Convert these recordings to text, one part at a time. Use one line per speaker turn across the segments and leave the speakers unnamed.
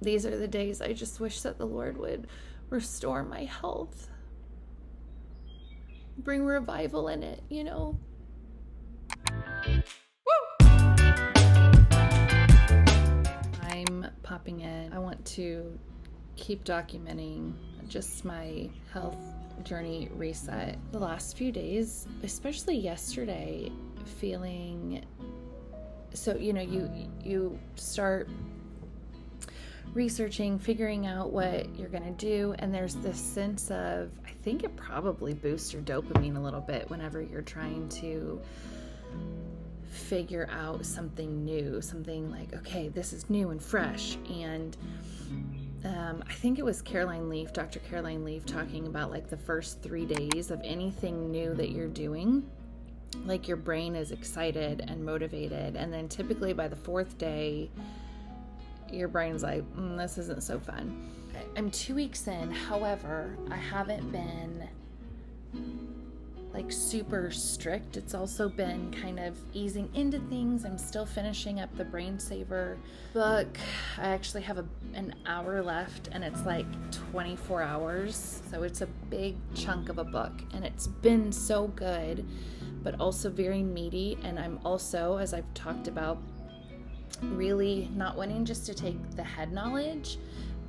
These are the days I just wish that the Lord would restore my health, bring revival in it, you know? I'm popping in. I want to keep documenting just my health journey reset. The last few days, especially yesterday, feeling so, you start researching, figuring out what you're going to do, and there's this sense of, I think it probably boosts your dopamine a little bit whenever you're trying to figure out something new, something like, okay, this is new and fresh. And I think it was Dr. Caroline Leaf, talking about like the first 3 days of anything new that you're doing, like your brain is excited and motivated, and then typically by the 4th day your brain's like, this isn't so fun. I'm 2 weeks in, however, I haven't been like super strict. It's also been kind of easing into things. I'm still finishing up the Brain Saver book. I actually have an hour left, and it's like 24 hours. So it's a big chunk of a book, and it's been so good, but also very meaty. And I'm also, as I've talked about, really not wanting just to take the head knowledge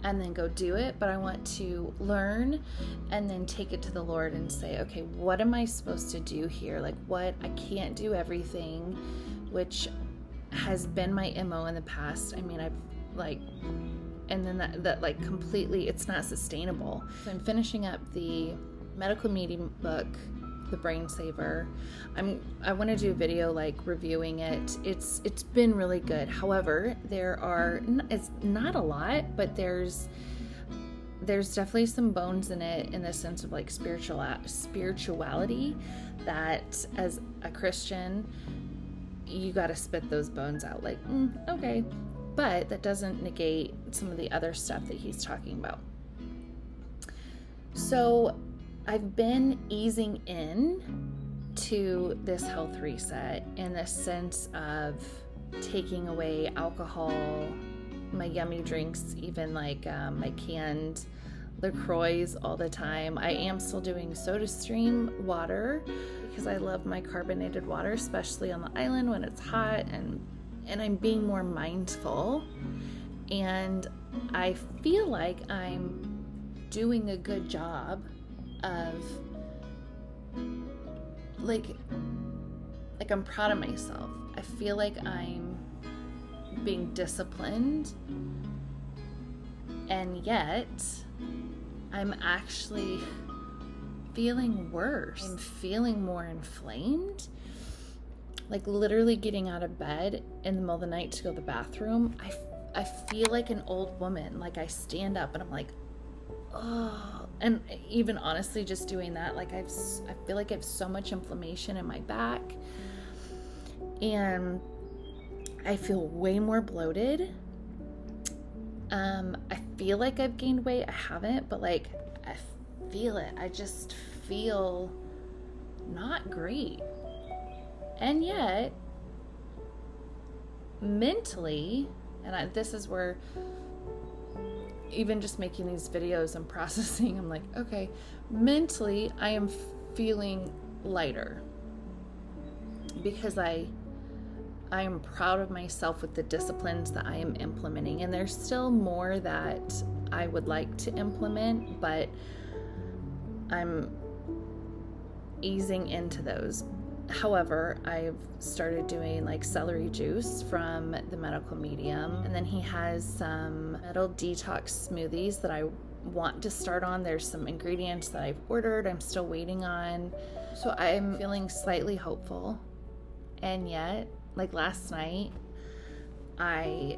and then go do it, but I want to learn and then take it to the Lord and say, okay, what am I supposed to do here? Like, what? I can't do everything, which has been my MO in the past. I mean, I've like, and then that like completely, it's not sustainable. So I'm finishing up the medical meeting book, the Brain Saver. I want to do a video like reviewing it. It's been really good. However, it's not a lot, but there's definitely some bones in it, in the sense of like spirituality, that as a Christian you got to spit those bones out. Like, okay, but that doesn't negate some of the other stuff that he's talking about. So I've been easing in to this health reset in the sense of taking away alcohol, my yummy drinks, even like my canned LaCroix all the time. I am still doing SodaStream water because I love my carbonated water, especially on the island when it's hot, and I'm being more mindful, and I feel like I'm doing a good job of like I'm proud of myself. I feel like I'm being disciplined, and yet I'm actually feeling worse. I'm feeling more inflamed. Like literally getting out of bed in the middle of the night to go to the bathroom, I feel like an old woman. Like I stand up and I'm like, oh. And even honestly, just doing that, like I feel like I have so much inflammation in my back, and I feel way more bloated. I feel like I've gained weight. I haven't, but like I feel it. I just feel not great. And yet, mentally, and this is where even just making these videos and processing, I'm like, okay, mentally, I am feeling lighter because I am proud of myself with the disciplines that I am implementing. And there's still more that I would like to implement, but I'm easing into those. However, I've started doing like celery juice from the medical medium, and then he has some metal detox smoothies that I want to start on. There's some ingredients that I've ordered I'm still waiting on. So I'm feeling slightly hopeful. And yet, like last night, I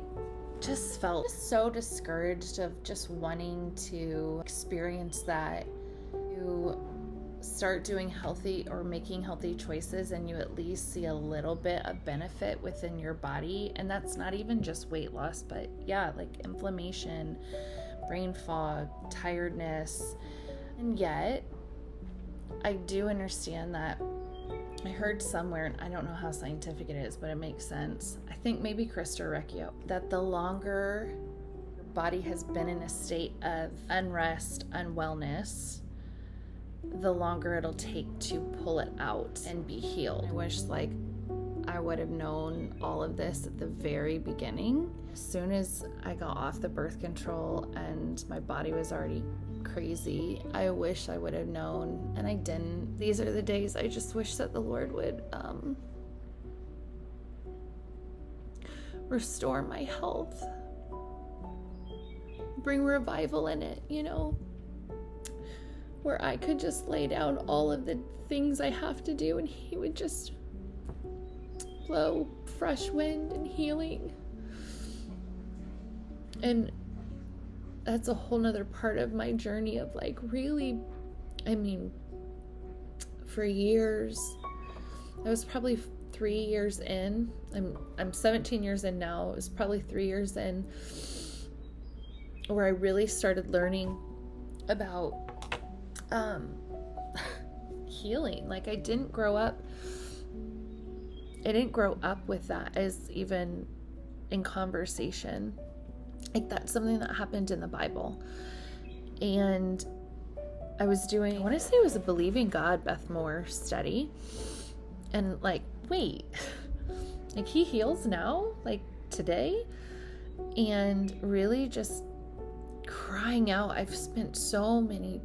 just felt so discouraged of just wanting to experience that. You start doing healthy or making healthy choices, and you at least see a little bit of benefit within your body. And that's not even just weight loss, but yeah, like inflammation, brain fog, tiredness. And yet I do understand that I heard somewhere, and I don't know how scientific it is, but it makes sense. I think maybe Krista Recchio, that the longer your body has been in a state of unrest, unwellness, the longer it'll take to pull it out and be healed. I wish I would have known all of this at the very beginning. As soon as I got off the birth control and my body was already crazy, I wish I would have known, and I didn't. These are the days I just wish that the Lord would restore my health, bring revival in it, where I could just lay down all of the things I have to do and he would just blow fresh wind and healing. And that's a whole nother part of my journey of really, for years, I was probably 3 years in. I'm 17 years in now. It was probably 3 years in where I really started learning about healing. I didn't grow up with that as even in conversation. That's something that happened in the Bible. And I want to say it was a Believing God Beth Moore study. And wait, he heals now? Today? And really just crying out. I've spent so many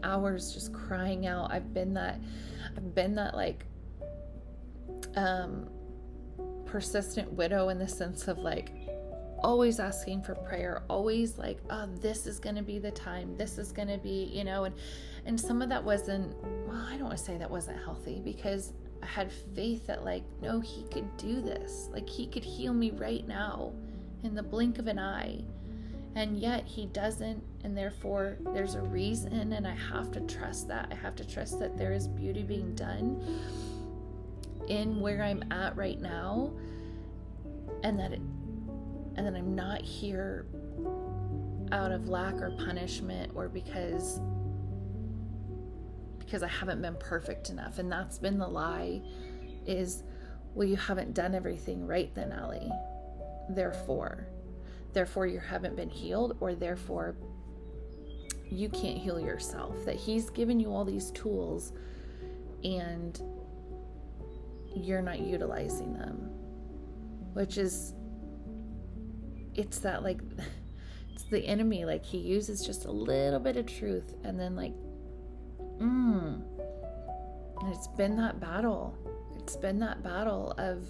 hours just crying out. I've been that persistent widow in the sense of always asking for prayer, always oh, this is going to be the time, this is going to be, and some of that wasn't, I don't want to say that wasn't healthy, because I had faith that no, he could do this, he could heal me right now in the blink of an eye, and yet he doesn't, and therefore there's a reason, and I have to trust that. I have to trust that there is beauty being done in where I'm at right now, and that I'm not here out of lack or punishment, or because I haven't been perfect enough. And that's been the lie, is, well, you haven't done everything right then, Allie. Therefore you haven't been healed, or therefore you can't heal yourself. That he's given you all these tools and you're not utilizing them, which is, it's that it's the enemy. He uses just a little bit of truth, and then and it's been that battle. It's been that battle of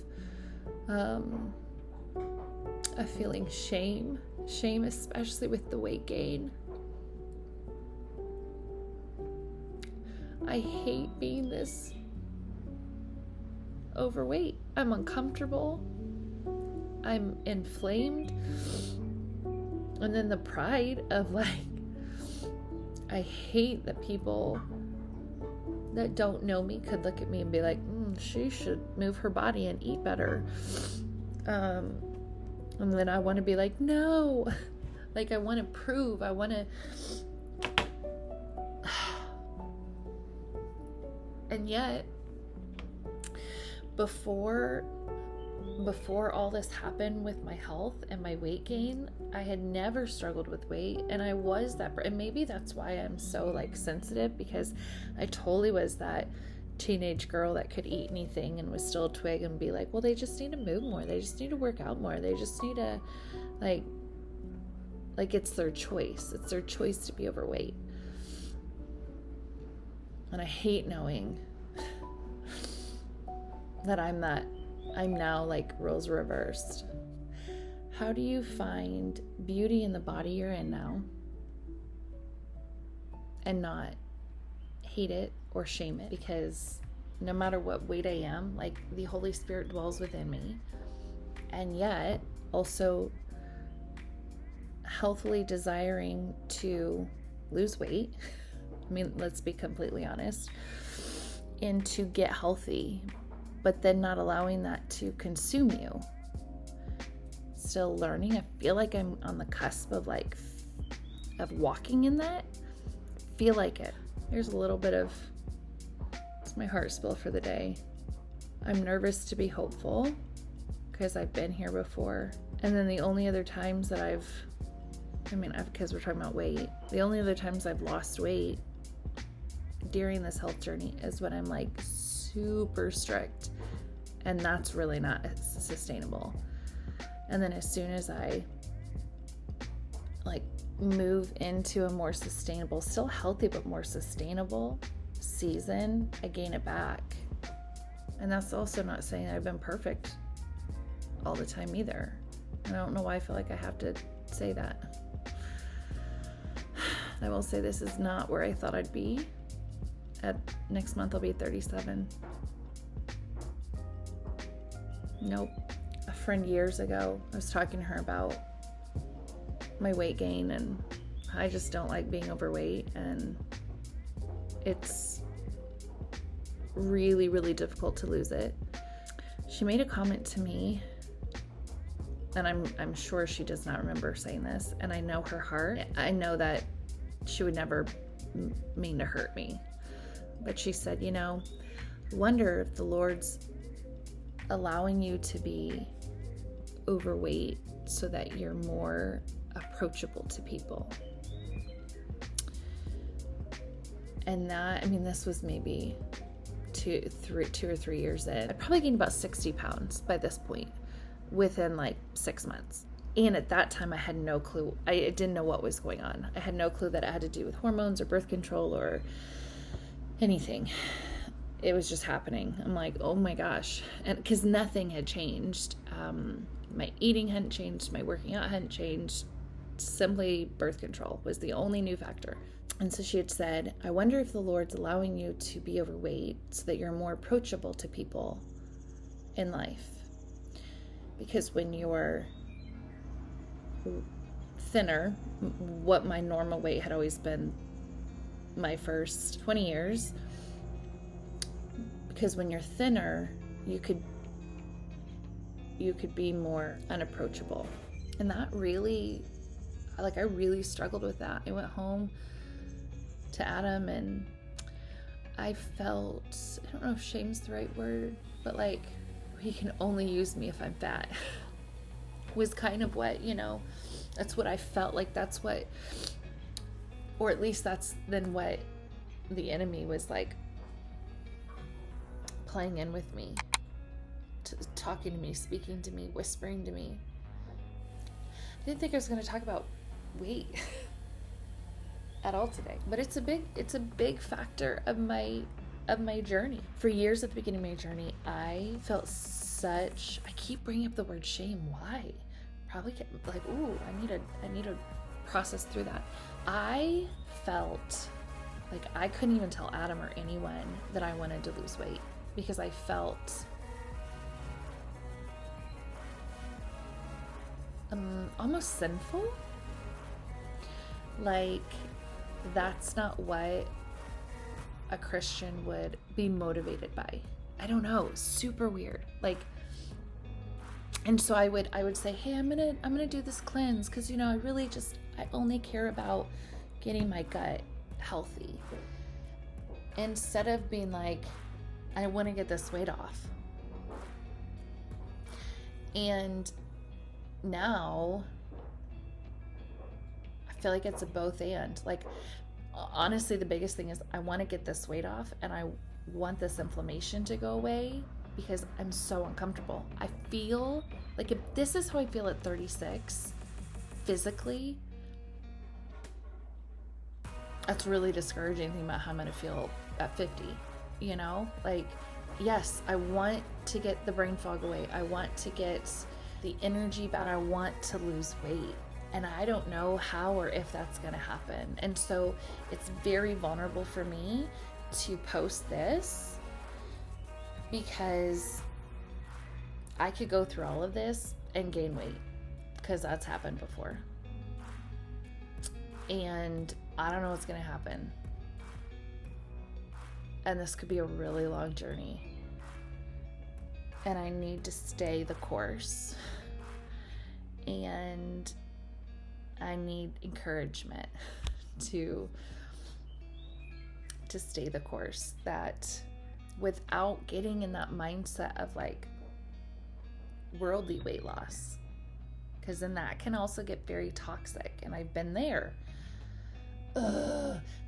feeling shame, especially with the weight gain. I hate being this overweight. I'm uncomfortable. I'm inflamed. And then the pride of I hate that people that don't know me could look at me and be like, she should move her body and eat better. And then I want to be like, no, I want to prove, I want to, and yet before all this happened with my health and my weight gain, I had never struggled with weight, and I was that, and maybe that's why I'm so sensitive, because I totally was that teenage girl that could eat anything and was still a twig and be like, well, they just need to move more, they just need to work out more, they just need to it's their choice to be overweight. And I hate knowing that I'm now roles reversed. How do you find beauty in the body you're in now and not hate it or shame it? Because no matter what weight I am, the Holy Spirit dwells within me, and yet also healthily desiring to lose weight. Let's be completely honest, and to get healthy, but then not allowing that to consume you. Still learning. I feel like I'm on the cusp of walking in that. Feel like it. Here's a little bit of, it's my heart spill for the day. I'm nervous to be hopeful because I've been here before. And then the only other times that I've I mean, because we're talking about weight, the only other times I've lost weight during this health journey is when I'm like super strict, and that's really not sustainable. And then as soon as I like move into a more sustainable, still healthy, but more sustainable season, I gain it back. And that's also not saying I've been perfect all the time either. And I don't know why I feel like I have to say that. I will say this is not where I thought I'd be. Next month I'll be 37. Nope. A friend years ago, I was talking to her about my weight gain, and I just don't like being overweight, and it's really, really difficult to lose it. She made a comment to me, and I'm sure she does not remember saying this, and I know her heart. I know that she would never mean to hurt me. But she said, you know, wonder if the Lord's allowing you to be overweight so that you're more approachable to people. And that, I mean, this was maybe 2 or 3 years in. I probably gained about 60 pounds by this point within like 6 months. And at that time I had no clue. I didn't know what was going on. I had no clue that it had to do with hormones or birth control or anything. It was just happening. I'm like, oh my gosh. And because nothing had changed. My eating hadn't changed. My working out hadn't changed. Simply birth control was the only new factor. And so she had said, I wonder if the Lord's allowing you to be overweight so that you're more approachable to people in life. Because when you're thinner, what my normal weight had always been my first 20 years, because when you're thinner, you could be more unapproachable. And that really, like, I really struggled with that. I went home to Adam and I felt, I don't know if shame's the right word, but like, he can only use me if I'm fat was kind of what, you know, that's what I felt like. That's what, or at least that's then what the enemy was like playing in with me, talking to me, speaking to me, whispering to me. I didn't think I was going to talk about weight at all today, but it's a big factor of my journey. For years at the beginning of my journey, I felt I keep bringing up the word shame. Why? Probably like, ooh, I need to process through that. I felt like I couldn't even tell Adam or anyone that I wanted to lose weight because I felt almost sinful. Like, that's not what a Christian would be motivated by. I don't know, super weird. Like, and so I would say, hey, I'm gonna do this cleanse because, you know, I only care about getting my gut healthy, instead of being like, I want to get this weight off. And now I feel like it's a both and. Like, honestly, the biggest thing is I want to get this weight off and I want this inflammation to go away because I'm so uncomfortable. I feel like if this is how I feel at 36 physically, that's really discouraging thinking about how I'm going to feel at 50, you know? Like, yes, I want to get the brain fog away. I want to get the energy back. I want to lose weight. And I don't know how or if that's going to happen. And so it's very vulnerable for me to post this because I could go through all of this and gain weight because that's happened before. And I don't know what's going to happen. And this could be a really long journey. And I need to stay the course. And I need encouragement to stay the course, that without getting in that mindset of like worldly weight loss, because then that can also get very toxic, and I've been there.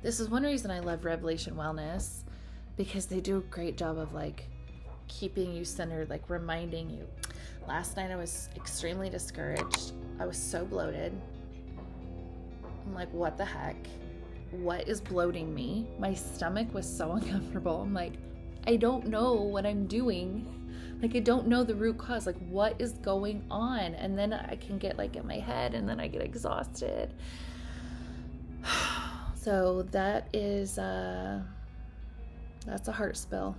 This is one reason I love Revelation Wellness, because they do a great job of like keeping you centered, like reminding you. Last night I was extremely discouraged. I was so bloated. I'm like, what the heck? What is bloating me? My stomach was so uncomfortable. I'm like, I don't know what I'm doing. Like, I don't know the root cause. Like, what is going on? And then I can get like in my head, and then I get exhausted. So that is, that's a heart spill.